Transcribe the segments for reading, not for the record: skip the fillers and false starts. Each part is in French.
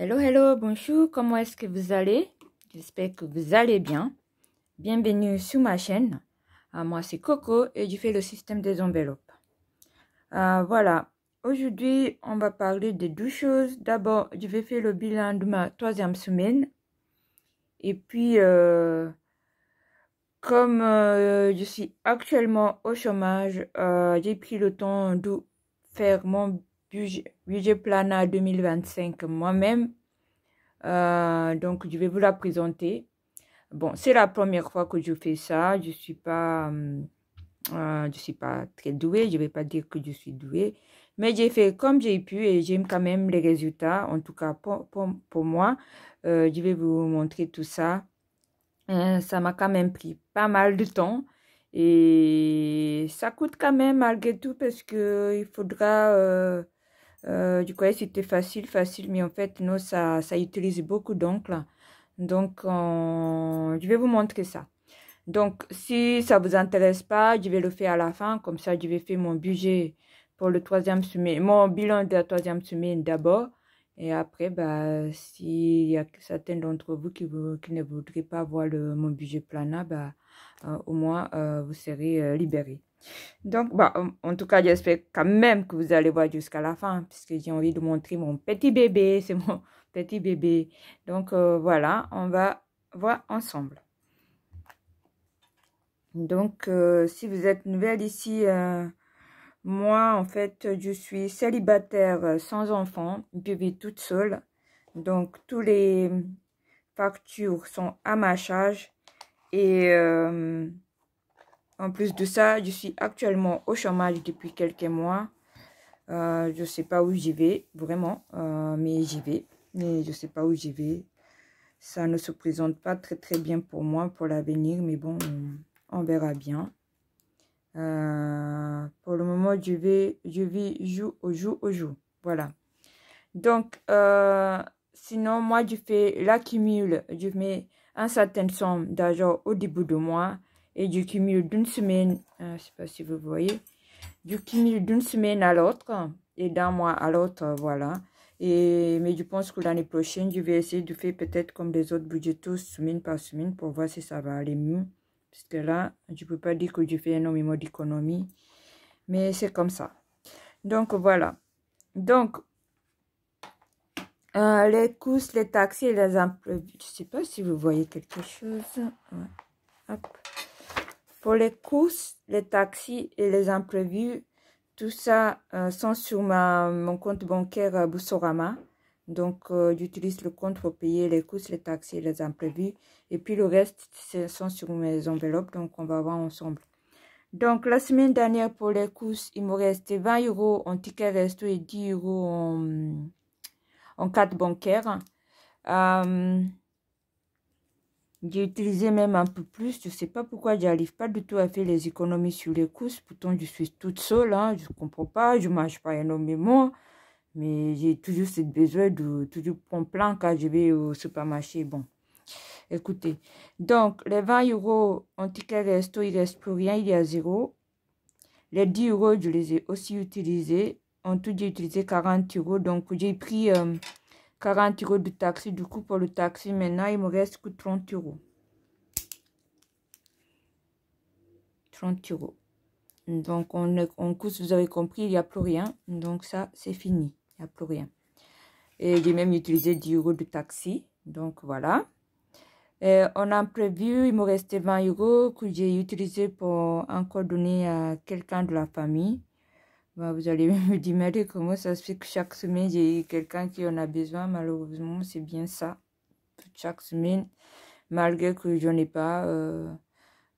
Hello, hello, bonjour, comment est-ce que vous allez? J'espère que vous allez bien. Bienvenue sur ma chaîne. Moi, c'est Coco et je fais le système des enveloppes. Voilà, aujourd'hui, on va parler de deux choses. D'abord, je vais faire le bilan de ma 3e semaine. Et puis, comme je suis actuellement au chômage, j'ai pris le temps de faire mon budget planner 2025 moi-même. Donc, je vais vous la présenter. Bon, c'est la première fois que je fais ça. Je suis pas très douée. Je vais pas dire que je suis douée. Mais j'ai fait comme j'ai pu et j'aime quand même les résultats. En tout cas, pour moi, je vais vous montrer tout ça. Ça m'a quand même pris pas mal de temps. Et ça coûte quand même malgré tout parce que il faudra... du coup, c'était facile, mais en fait, non, ça utilise beaucoup d'encre. Donc, je vais vous montrer ça. Donc, si ça vous intéresse pas, je vais le faire à la fin. Comme ça, je vais faire mon budget pour le 3e semaine, mon bilan de la 3e semaine d'abord. Et après, bah, s'il y a certains d'entre vous qui ne voudraient pas voir mon budget planner, bah, au moins, vous serez libérés. Donc, bah, en tout cas, j'espère quand même que vous allez voir jusqu'à la fin, puisque j'ai envie de montrer mon petit bébé. C'est mon petit bébé. Donc, voilà, on va voir ensemble. Donc, si vous êtes nouvelle ici, moi, en fait, je suis célibataire sans enfant. Je vis toute seule. Donc, tous les factures sont à ma charge. Et en plus de ça, je suis actuellement au chômage depuis quelques mois. Je ne sais pas où j'y vais, vraiment, mais j'y vais. Mais je ne sais pas où j'y vais. Ça ne se présente pas très bien pour moi, pour l'avenir, mais bon, on verra bien. Pour le moment, je vis jour au jour. Voilà. Donc, sinon, moi, je fais l'accumule. Je mets une certaine somme d'argent au début du mois et je cumule d'une semaine, je ne sais pas si vous voyez, je cumule d'une semaine à l'autre et d'un mois à l'autre, voilà. Mais je pense que l'année prochaine, je vais essayer de faire peut-être comme des autres budgets, semaine par semaine, pour voir si ça va aller mieux. Parce que là, je ne peux pas dire que je fais énormément d'économie, mais c'est comme ça. Donc, voilà. Donc, les courses, les taxis et les imprévus. Je ne sais pas si vous voyez quelque chose. Ouais. Hop. Pour les courses, les taxis et les imprévus, tout ça sont sur mon compte bancaire Boursorama. Donc, j'utilise le compte pour payer les courses, les taxis et les imprévus. Et puis, le reste, sont sur mes enveloppes. Donc, on va voir ensemble. Donc, la semaine dernière, pour les courses, il me restait 20 € en ticket resto et 10 € en carte bancaire. J'ai utilisé même un peu plus. Je ne sais pas pourquoi j'arrive pas du tout à faire les économies sur les courses. Pourtant, je suis toute seule. Hein, je ne comprends pas. Je ne mange pas énormément. Mais j'ai toujours ce besoin de toujours prendre plein quand je vais au supermarché. Bon, écoutez. Donc, les 20 € en ticket resto, il ne reste plus rien. Il y a 0. Les 10 €, je les ai aussi utilisés. En tout, j'ai utilisé 40 €. Donc, j'ai pris 40 € de taxi. Du coup, pour le taxi, maintenant, il me reste que 30 €. 30 €. Donc, en course, vous avez compris, il n'y a plus rien. Donc, ça, c'est fini. Il n'y a plus rien. Et j'ai même utilisé 10 € de taxi. Donc, voilà. Et on a prévu, il me restait 20 € que j'ai utilisé pour encore donner à quelqu'un de la famille. Bah, vous allez me dire, mais comment ça se fait que chaque semaine, j'ai quelqu'un qui en a besoin. Malheureusement, c'est bien ça. Chaque semaine, malgré que je n'ai pas...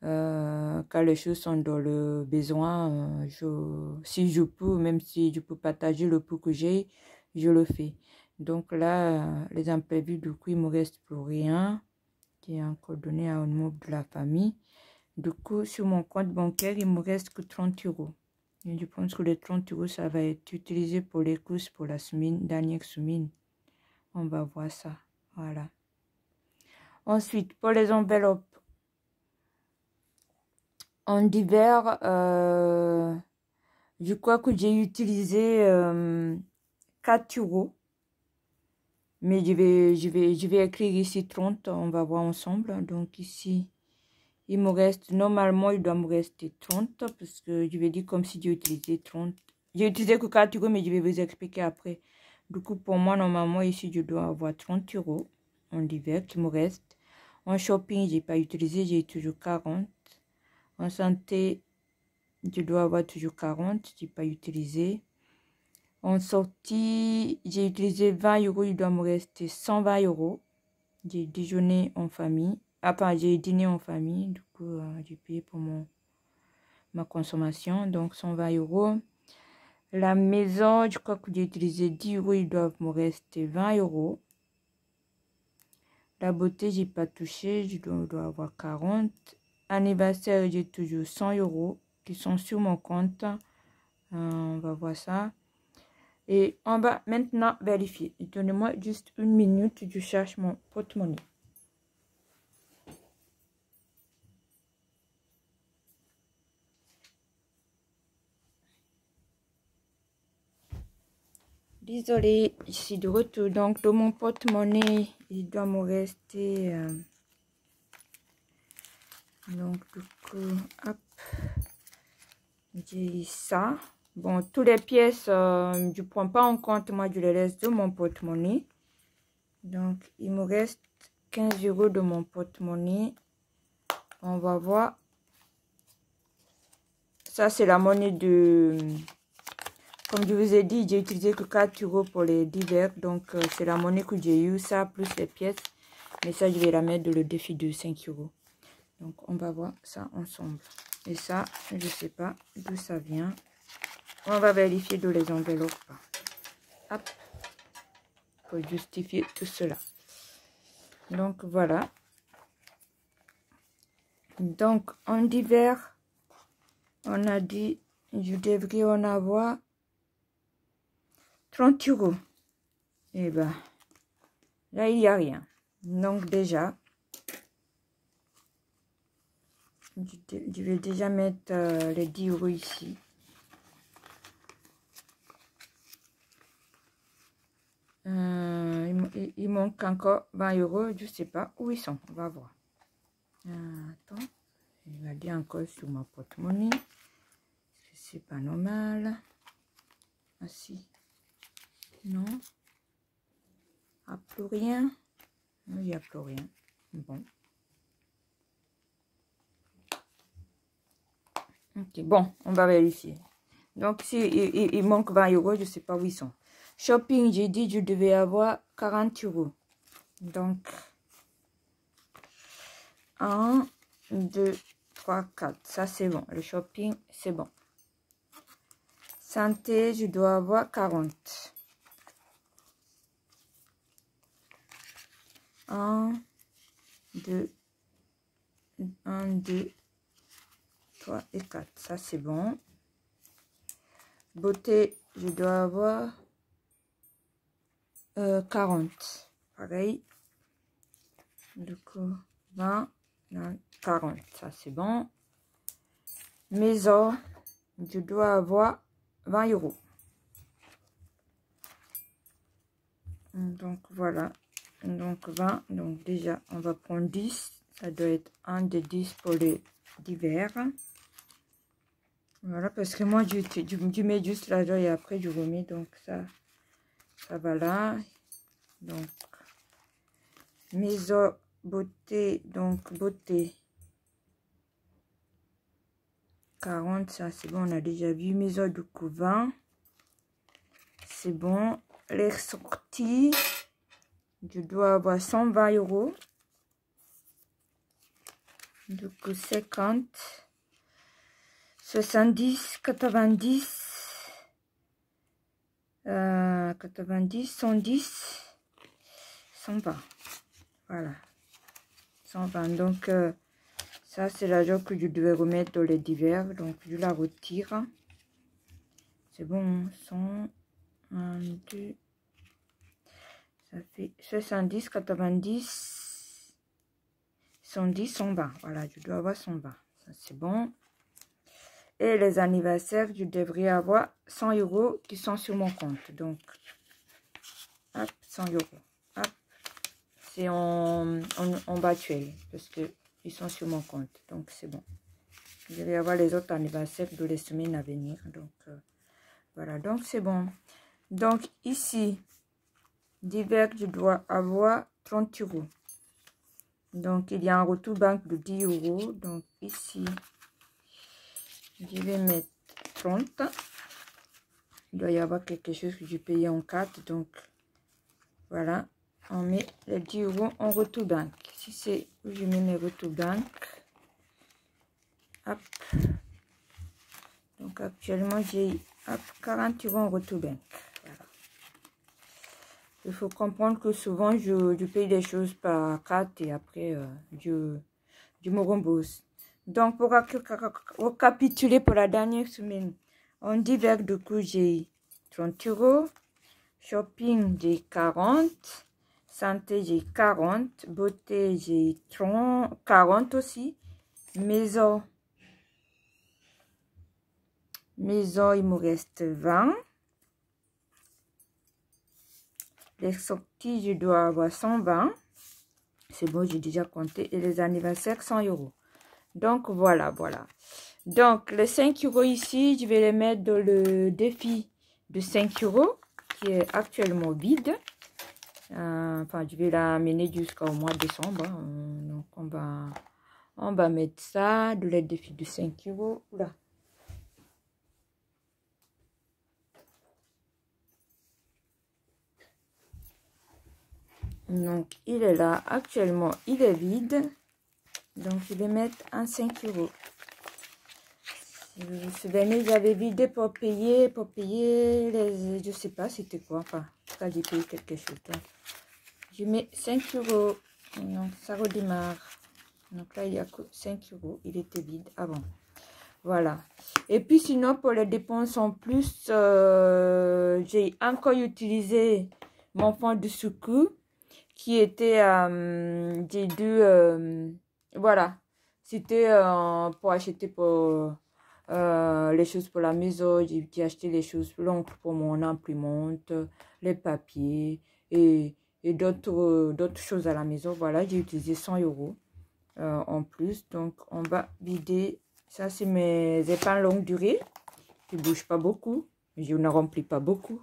quand les choses sont dans le besoin, si je peux, même si je peux partager le peu que j'ai, je le fais. Donc là, les imprévus, du coup, il ne me reste plus rien qui est encore donné à un membre de la famille. Du coup, sur mon compte bancaire, il ne me reste que 30 €. Et je pense que les 30 €, ça va être utilisé pour les courses pour la dernière semaine. On va voir ça. Voilà. Ensuite, pour les enveloppes, en divers, je crois que j'ai utilisé 4 €. Mais je vais écrire ici 30, on va voir ensemble. Donc ici, il me reste, normalement, il doit me rester 30 parce que je vais dire comme si j'ai utilisé 30. J'ai utilisé que 4 euros, mais je vais vous expliquer après. Du coup, pour moi, normalement, ici, je dois avoir 30 euros en divers qui me reste. En shopping, j'ai pas utilisé, j'ai toujours 40. En santé, je dois avoir toujours 40, j'ai pas utilisé. En sortie, j'ai utilisé 20 euros, il doit me rester 120 euros. J'ai déjeuné en famille. Enfin, j'ai dîné en famille, du coup, j'ai payé pour ma consommation, donc 120 euros. La maison, je crois que j'ai utilisé 10 euros, il doit me rester 20 euros. La beauté, j'ai pas touché, je dois avoir 40. Anniversaire, j'ai toujours 100 euros qui sont sur mon compte. On va voir ça. Et on va maintenant vérifier. Donnez-moi juste une minute, je cherche mon porte-monnaie. Désolée, je suis de retour. Donc, dans mon porte-monnaie, il doit me rester... donc, du coup, hop, j'ai ça. Bon, toutes les pièces, je ne prends pas en compte. Moi, je les laisse de mon porte-monnaie. Donc, il me reste 15 euros de mon porte-monnaie. On va voir. Ça, c'est la monnaie de... Comme je vous ai dit, j'ai utilisé que 4 euros pour les divers. Donc, c'est la monnaie que j'ai eu. Ça, plus les pièces. Mais ça, je vais la mettre dans le défi de 5 euros. Donc, on va voir ça ensemble. Et ça, je ne sais pas d'où ça vient. On va vérifier dans les enveloppes. Hop. Pour justifier tout cela. Donc, voilà. Donc, en divers, on a dit, je devrais en avoir 30 euros. Et ben, là, il n'y a rien. Donc, déjà, je vais déjà mettre les 10 euros ici. Il manque encore 20 euros. Je ne sais pas où ils sont. On va voir. Attends. Je vais aller encore sur ma porte-monnaie. C'est pas normal. Ah si. Non. Ah, plus rien. Il n'y a plus rien. Bon. Ok, bon, on va vérifier. Donc, si il manque 20 euros, je ne sais pas où ils sont. Shopping, j'ai dit que je devais avoir 40 euros. Donc, 1, 2, 3, 4. Ça, c'est bon. Le shopping, c'est bon. Santé, je dois avoir 40. 1, 2, 3 et 4. Ça, c'est bon. Beauté, je dois avoir 40. Pareil. Du coup, 20, 40. Ça, c'est bon. Maison, je dois avoir 20 euros. Donc, voilà. Donc, 20. Donc, déjà, on va prendre 10. Ça doit être un de 10 pour les divers. Voilà, parce que moi, je mets juste l'argent et après, je remets. Donc, ça va là. Donc, maison, beauté. Donc, beauté. 40, ça, c'est bon. On a déjà vu. Maison, du coup, 20. C'est bon. Les sorties. Je dois avoir 120 euros. Du coup, 50. 70, 90, 90, 110, 120. Voilà. 120. Donc, ça, c'est l'argent que je devais remettre dans les divers. Donc, je la retire. C'est bon. 100, 1, 2. Ça fait 70, 90, 110, 120. Voilà, je dois avoir 120. Ça, c'est bon. Et les anniversaires, je devrais avoir 100 euros qui sont sur mon compte. Donc, hop, 100 euros. c'est en Batuel parce que ils sont sur mon compte. Donc, c'est bon. Je vais avoir les autres anniversaires de les semaines à venir. Donc, voilà. Donc, c'est bon. Donc, ici, divers, je dois avoir 30 euros. Donc, il y a un retour banque de 10 euros. Donc, ici, je vais mettre 30. Il doit y avoir quelque chose que je paye en 4. Donc, voilà. On met les 10 euros en retour banque. Si c'est où je mets mes retours banque. Hop. Donc, actuellement, j'ai 40 euros en retour banque. Voilà. Il faut comprendre que souvent, je paye des choses par carte et après, je me rembourse. Donc, pour récapituler pour la dernière semaine, en divers de coûts, j'ai 30 euros. Shopping, j'ai 40. Santé, j'ai 40. Beauté, j'ai 40 aussi. Maison, il me reste 20. Les sorties, je dois avoir 120. C'est bon, j'ai déjà compté. Et les anniversaires, 100 euros. Donc, voilà. Donc, les 5 euros ici, je vais les mettre dans le défi de 5 euros qui est actuellement vide. Enfin, je vais l'amener jusqu'au mois de décembre. Donc, on va mettre ça dans le défi de 5 euros. Là. Donc, il est là. Actuellement, il est vide. Donc, je vais mettre un 5 euros. Si vous vous souvenez, j'avais vidé pour payer les... Je sais pas c'était quoi. Enfin, quand j'ai payé quelque chose. Donc, je mets 5 euros. Donc, ça redémarre. Donc là, il n'y a que 5 euros. Il était vide avant. Voilà. Et puis, sinon, pour les dépenses en plus, j'ai encore utilisé mon fonds de secours qui était, j'ai dû, voilà, c'était pour acheter pour les choses pour la maison. J'ai acheté les choses l'oncle pour mon imprimante, les papiers et d'autres choses à la maison. Voilà, j'ai utilisé 100 euros en plus. Donc, on va vider. Ça, c'est mes épargnes longue durée qui ne bougent pas beaucoup. Je ne remplis pas beaucoup.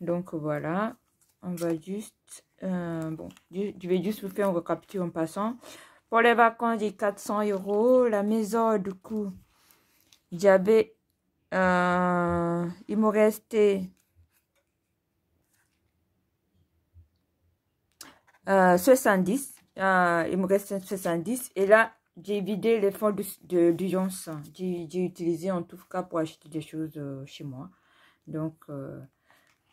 Donc, voilà. On va juste... bon, je vais juste vous faire un récapitulatif en passant. Pour les vacances, j'ai 400 euros. La maison, du coup, j'avais... il me restait... 70. Il me reste 70. Et là, j'ai vidé les fonds d'urgence. J'ai utilisé en tout cas pour acheter des choses chez moi. Donc,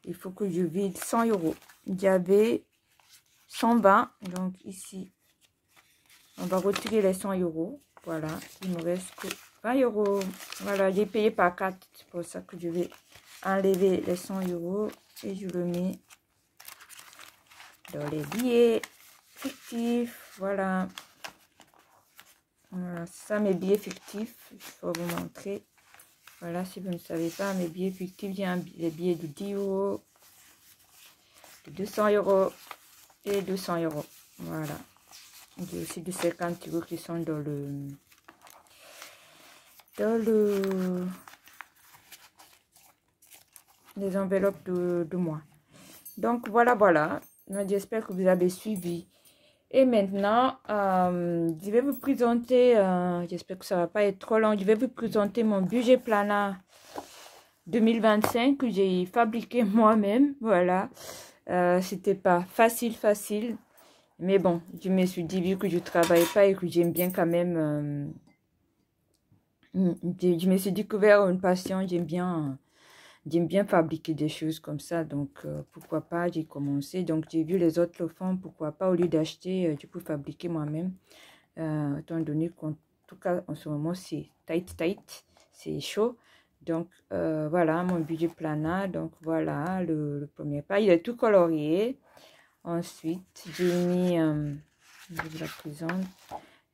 il faut que je vide 100 euros. J'avais 120. Donc, ici, on va retirer les 100 euros. Voilà, il me reste que 20 euros. Voilà, j'ai payé par carte. C'est pour ça que je vais enlever les 100 euros. Et je le mets dans les billets fictifs. Voilà. Voilà, ça, mes billets fictifs. Je vais vous montrer. Voilà, si vous ne savez pas, mes billets fictifs, j'ai les billets de 10 euros, de 200 euros et 200 euros. Voilà. J'ai aussi de 50 euros qui sont dans les enveloppes de moi. Donc, voilà. J'espère que vous avez suivi. Et maintenant, je vais vous présenter, j'espère que ça ne va pas être trop long, je vais vous présenter mon budget planner 2025 que j'ai fabriqué moi-même. Voilà, c'était pas facile. Mais bon, je me suis dit, vu que je ne travaille pas et que j'aime bien quand même, je me suis découvert une passion, j'aime bien fabriquer des choses comme ça, donc pourquoi pas, j'ai commencé. Donc j'ai vu les autres le font, pourquoi pas, au lieu d'acheter, je peux fabriquer moi-même, étant donné qu'en tout cas en ce moment c'est tight, c'est chaud. Donc voilà mon budget planner. Donc voilà le premier pas, il est tout colorié. Ensuite j'ai mis, je vous la présente,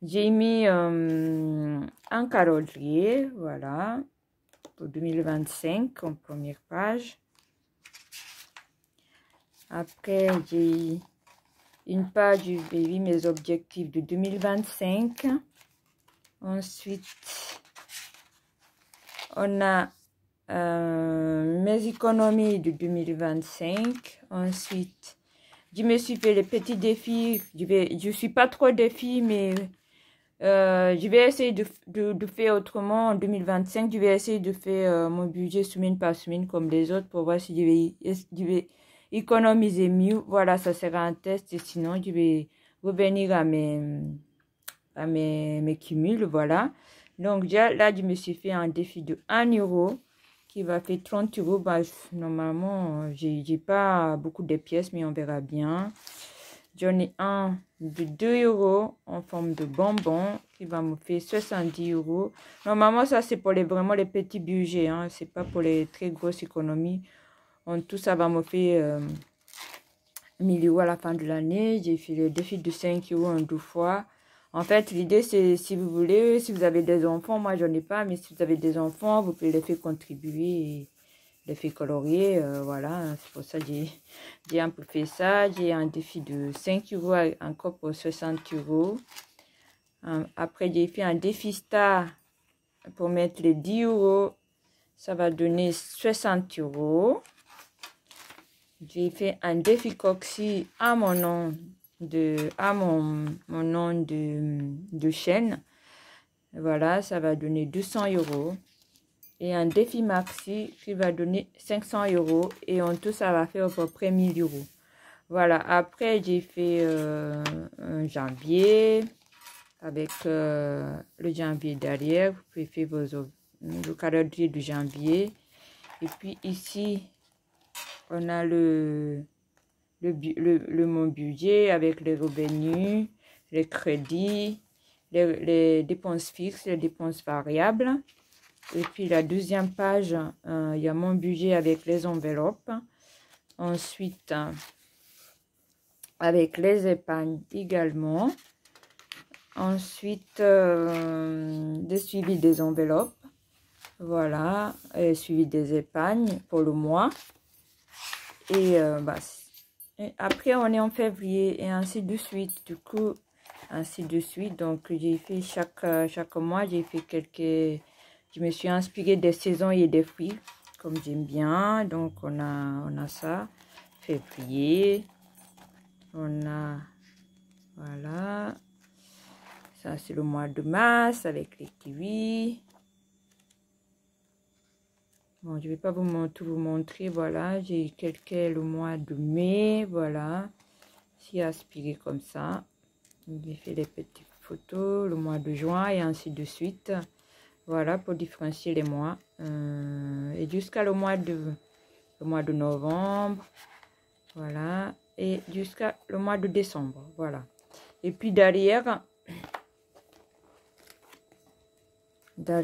j'ai mis un calendrier, voilà, pour 2025 en première page. Après, j'ai une page du baby, mes objectifs de 2025. Ensuite, on a mes économies de 2025. Ensuite, je me suis fait les petits défis. Je suis pas trop défi, mais je vais essayer de faire autrement en 2025. Je vais essayer de faire mon budget semaine par semaine comme les autres pour voir si je vais économiser mieux. Voilà, ça sera un test. Et sinon, je vais revenir à mes cumuls. Voilà. Donc, déjà, là, je me suis fait un défi de 1 euro qui va faire 30 euros. Bah, normalement, j'ai pas beaucoup de pièces, mais on verra bien. J'en ai un de 2 euros en forme de bonbon qui va me faire 70 euros. Normalement, ça, c'est pour vraiment les petits budgets. Hein. C'est pas pour les très grosses économies. En tout, ça va me faire 1000 euros à la fin de l'année. J'ai fait le défi de 5 euros en 2 fois. En fait, l'idée, c'est si vous voulez, si vous avez des enfants, moi, j'en ai pas, mais si vous avez des enfants, vous pouvez les faire contribuer et les faire colorier. Voilà, c'est pour ça que j'ai un peu fait ça. J'ai un défi de 5 euros encore pour 60 euros. Après, j'ai fait un défi star pour mettre les 10 euros. Ça va donner 60 euros. J'ai fait un défi Coxy à mon nom mon nom de chaîne. Voilà, ça va donner 200 euros. Et un défi maxi qui va donner 500 euros. Et en tout, ça va faire à peu près 1000 euros. Voilà, après, j'ai fait un janvier avec le janvier derrière. Vous pouvez faire le calendrier de janvier. Et puis ici, on a mon budget avec les revenus, les crédits, les dépenses fixes, les dépenses variables. Et puis la deuxième page, il y a mon budget avec les enveloppes. Ensuite, avec les épargnes également. Ensuite, le suivi des enveloppes. Voilà, et suivi des épargnes pour le mois. Et après, on est en février et ainsi de suite. Du coup, ainsi de suite. Donc, j'ai fait chaque mois, j'ai fait quelques... Je me suis inspirée des saisons et des fruits, comme j'aime bien. Donc, on a ça. Février. On a... Voilà. Ça, c'est le mois de mars avec les kiwis. Bon, je ne vais pas tout vous montrer. Voilà, j'ai calqué le mois de mai. Voilà. C'est aspiré comme ça. J'ai fait les petites photos. Le mois de juin et ainsi de suite. Voilà, pour différencier les mois. Et jusqu'à le mois de novembre. Voilà. Et jusqu'à le mois de décembre. Voilà. Et puis derrière... ça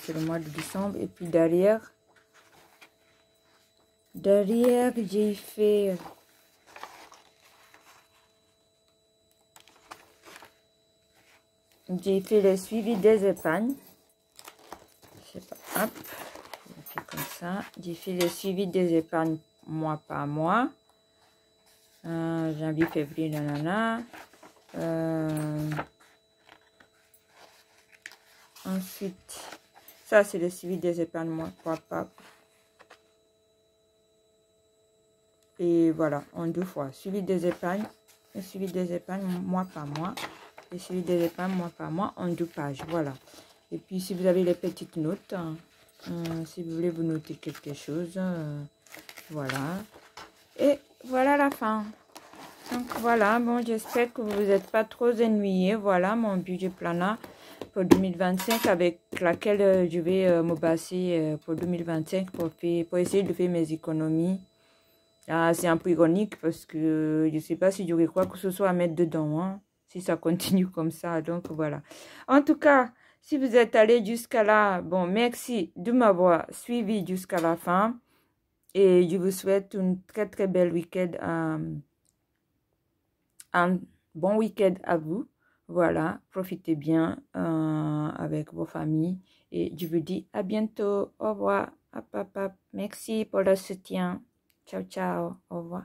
c'est le mois de décembre. Et puis derrière, j'ai fait le suivi des épargnes. Je sais pas, hop, je fais comme ça. J'ai fait le suivi des épargnes mois par mois. Janvier, février, nanana. Ensuite, ça c'est le suivi des épargnes mois par mois. Et voilà, en 2 fois. Suivi des épargnes, et suivi des épargnes mois par mois. Et suivi des épargnes mois par mois en 2 pages. Voilà. Et puis, si vous avez les petites notes, si vous voulez vous noter quelque chose, voilà. Et voilà la fin. Donc, voilà. Bon, j'espère que vous n'êtes pas trop ennuyés. Voilà mon budget plana pour 2025 avec laquelle je vais me baser pour 2025 pour essayer de faire mes économies. Ah, c'est un peu ironique parce que je ne sais pas si j'aurai quoi que ce soit à mettre dedans, hein, si ça continue comme ça. Donc, voilà. En tout cas, si vous êtes allé jusqu'à là, bon, merci de m'avoir suivi jusqu'à la fin. Et je vous souhaite une très, très belle week-end. Un bon week-end à vous. Voilà, profitez bien avec vos familles. Et je vous dis à bientôt. Au revoir. Hop, hop, hop. Merci pour le soutien. Ciao, ciao. Au revoir.